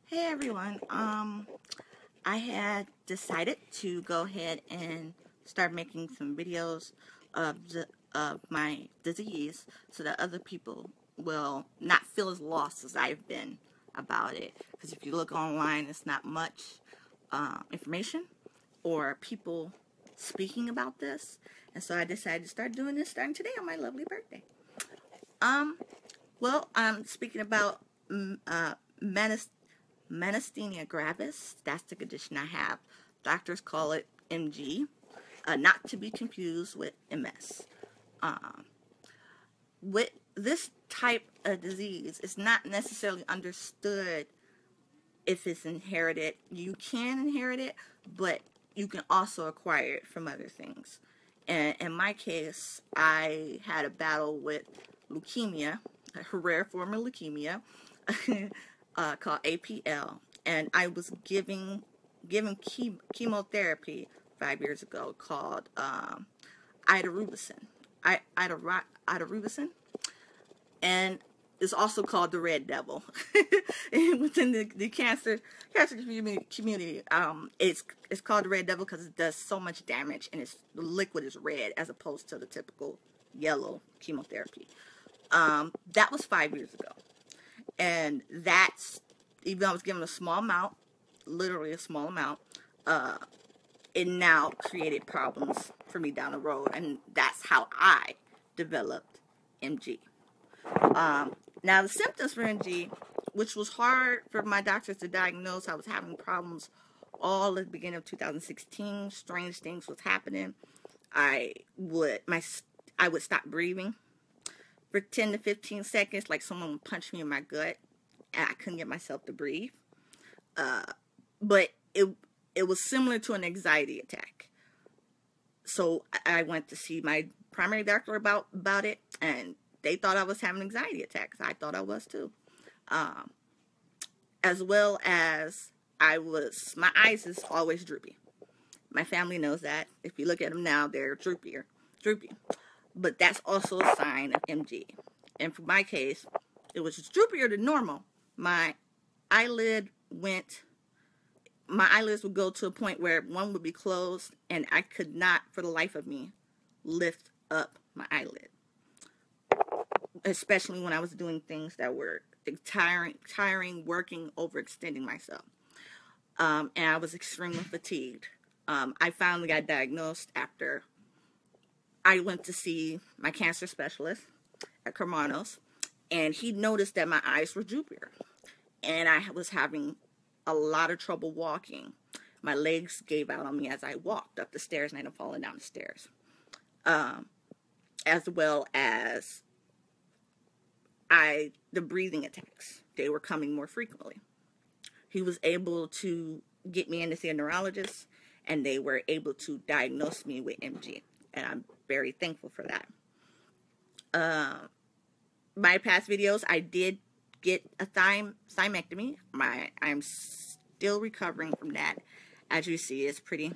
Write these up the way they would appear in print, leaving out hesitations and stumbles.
Hey everyone. I had decided to go ahead and start making some videos of my disease so that other people will not feel as lost as I've been about it. Because if you look online, it's not much information or people speaking about this. And so I decided to start doing this starting today on my lovely birthday. Well, I'm speaking about myasthenia gravis. That's the condition I have. Doctors call it MG, not to be confused with MS. With this type of disease, it's not necessarily understood if it's inherited. You can inherit it, but you can also acquire it from other things. And in my case, I had a battle with leukemia, a rare form of leukemia, called APL, and I was given chemotherapy 5 years ago called idarubicin, and it's also called the Red Devil within the cancer community. It's called the Red Devil because it does so much damage, and the liquid is red as opposed to the typical yellow chemotherapy. That was 5 years ago. And that's, even though I was given a small amount, literally a small amount, it now created problems for me down the road. And that's how I developed MG. Now, the symptoms for MG, which was hard for my doctors to diagnose, I was having problems all at the beginning of 2016. Strange things was happening. I would stop breathing for 10 to 15 seconds, like someone would punch me in my gut, and I couldn't get myself to breathe. But it was similar to an anxiety attack. So I went to see my primary doctor about it, and they thought I was having anxiety attacks. I thought I was too. As well as my eyes is always droopy. My family knows that. If you look at them now, they're droopy. But that's also a sign of MG. And for my case, it was just droopier than normal. My eyelids would go to a point where one would be closed, and I could not, for the life of me, lift up my eyelid. Especially when I was doing things that were tiring, working, overextending myself. And I was extremely fatigued. I finally got diagnosed after I went to see my cancer specialist at Hermanos, and he noticed that my eyes were droopier, and I was having a lot of trouble walking. My legs gave out on me as I walked up the stairs, and I ended up falling down the stairs. As well as the breathing attacks. They were coming more frequently. He was able to get me in to see a neurologist, and they were able to diagnose me with MG, and I'm very thankful for that. My past videos, I did get a thymectomy. I'm still recovering from that. As you see, it's pretty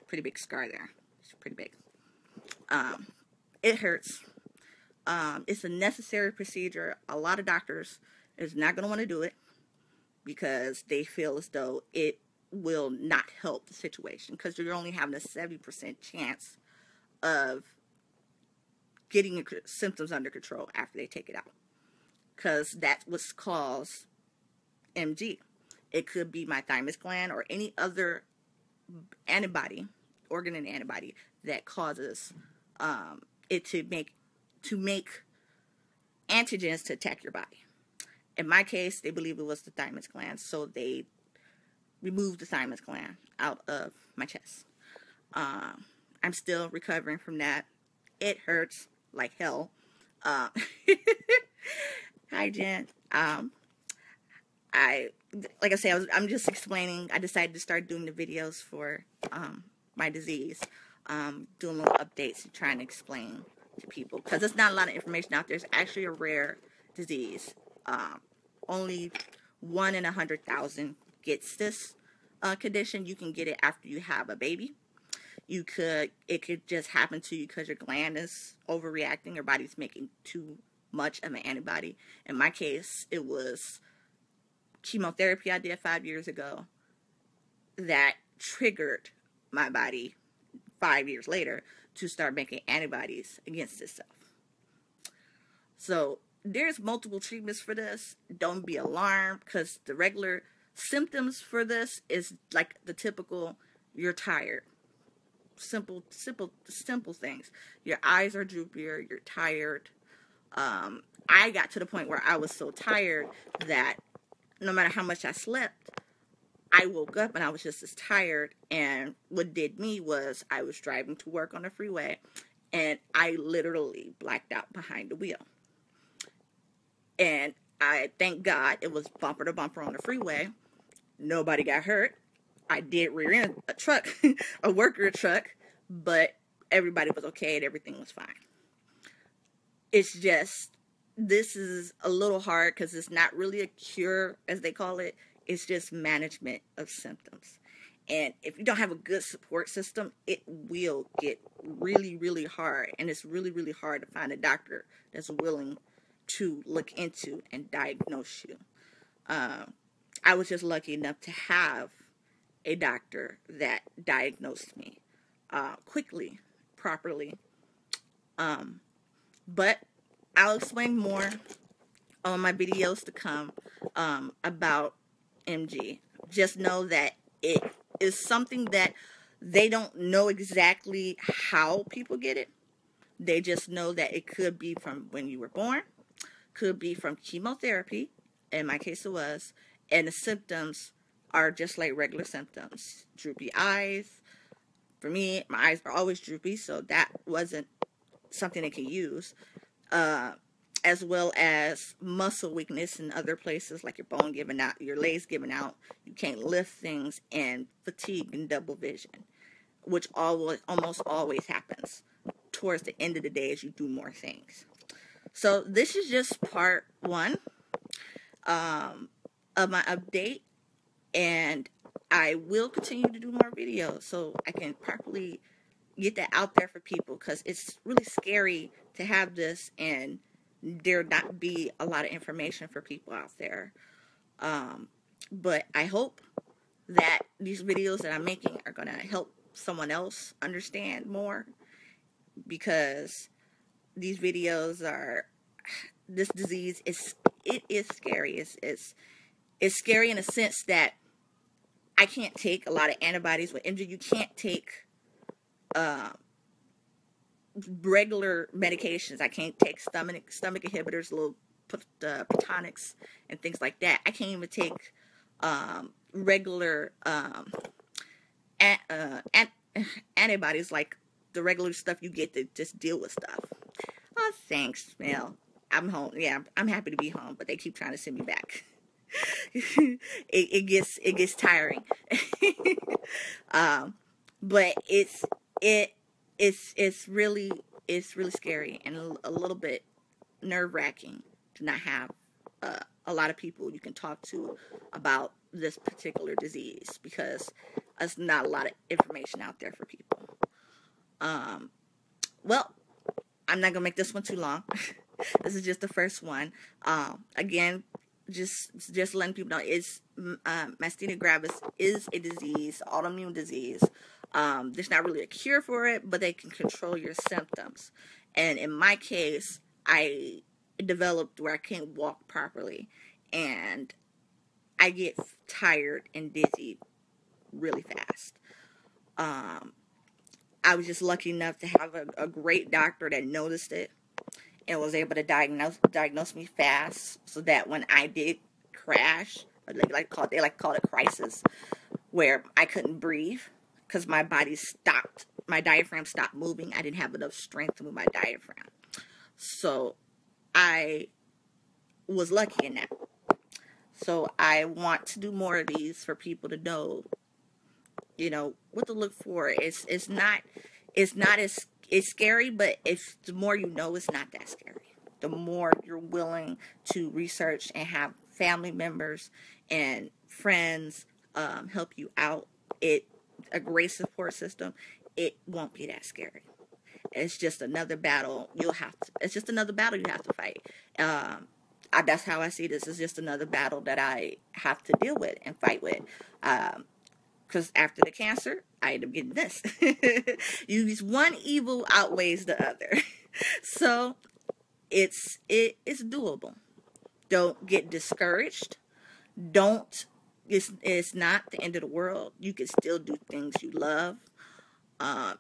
big scar there. It's pretty big. It hurts. It's a necessary procedure. A lot of doctors is not going to want to do it because they feel as though it will not help the situation, because you're only having a 70% chance of getting your symptoms under control after they take it out, because that's what's caused MG. It could be my thymus gland or any other organ and antibody that causes it to make antigens to attack your body. In my case, they believe it was the thymus gland, so they removed the thymus gland out of my chest. I'm still recovering from that. It hurts like hell. Hi, Jen. Like I said, I'm just explaining. I decided to start doing the videos for my disease, doing little updates and trying to explain to people, because there's not a lot of information out there. It's actually a rare disease. Only 1 in 100,000 gets this condition. You can get it after you have a baby. It could just happen to you because your gland is overreacting. Your body's making too much of an antibody. In my case, it was chemotherapy I did 5 years ago that triggered my body 5 years later to start making antibodies against itself. So there's multiple treatments for this. Don't be alarmed, because the regular symptoms for this is like the typical, you're tired. Simple things. Your eyes are droopier, you're tired. I got to the point where I was so tired that no matter how much I slept, I woke up and I was just as tired. And what did me was I was driving to work on the freeway and I literally blacked out behind the wheel. And I thank God it was bumper to bumper on the freeway. Nobody got hurt. I did rear end a truck, a worker truck, but everybody was okay and everything was fine. It's just, this is a little hard because it's not really a cure, as they call it. It's just management of symptoms. And if you don't have a good support system, it will get really, really hard. And it's really, really hard to find a doctor that's willing to look into and diagnose you. I was just lucky enough to have a doctor that diagnosed me quickly, properly. But I'll explain more on my videos to come about MG. Just know that it is something that they don't know exactly how people get it. They just know that it could be from when you were born, could be from chemotherapy, in my case it was, and the symptoms are just like regular symptoms. Droopy eyes. For me, my eyes are always droopy, so that wasn't something they could use. As well as muscle weakness in other places, like your bone giving out, your legs giving out, you can't lift things, and fatigue and double vision, which almost always happens towards the end of the day as you do more things. So this is just part one of my update, and I will continue to do more videos so I can properly get that out there for people, because it's really scary to have this and there not be a lot of information for people out there. But I hope that these videos that I'm making are going to help someone else understand more, because these videos are, this disease is scary. It's scary in a sense that I can't take a lot of antibodies with MG. You can't take regular medications. I can't take stomach inhibitors, little Platonics and things like that. I can't even take regular antibodies, like the regular stuff you get to just deal with stuff. Oh, thanks, Mel. I'm home. Yeah, I'm happy to be home, but they keep trying to send me back. it gets tiring. But it's really scary and a little bit nerve-wracking to not have a lot of people you can talk to about this particular disease, because there's not a lot of information out there for people. Well, I'm not gonna make this one too long. This is just the first one. Again, just letting people know, it's myasthenia gravis is a disease, autoimmune disease. There's not really a cure for it, but they can control your symptoms. And in my case, I developed where I can't walk properly, and I get tired and dizzy really fast. I was just lucky enough to have a great doctor that noticed it and was able to diagnose me fast, so that when I did crash, they like to call it crisis, where I couldn't breathe because my body stopped, my diaphragm stopped moving. I didn't have enough strength to move my diaphragm. So I was lucky in that. So I want to do more of these for people to know, what to look for. It's not as, it's scary, but the more you know, it's not that scary. The more you're willing to research and have family members and friends help you out, a great support system, it won't be that scary. It's just another battle you have to fight. that's how I see this. It's just another battle that I have to deal with and fight with. Because after the cancer, I end up getting this. One evil outweighs the other. So it's doable. Don't get discouraged. It's not the end of the world. You can still do things you love.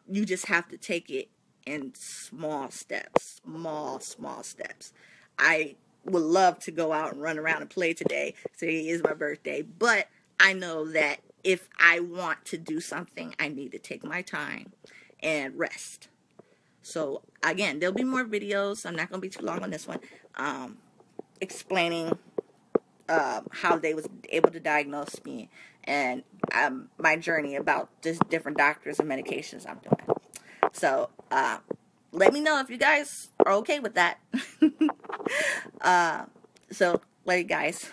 You just have to take it in small steps. Small steps. I would love to go out and run around and play today. Today is my birthday. But I know that if I want to do something, I need to take my time and rest. So, again, there'll be more videos. I'm not going to be too long on this one. Explaining how they was able to diagnose me and my journey about just different doctors and medications I'm doing. So, let me know if you guys are okay with that. So, love you guys.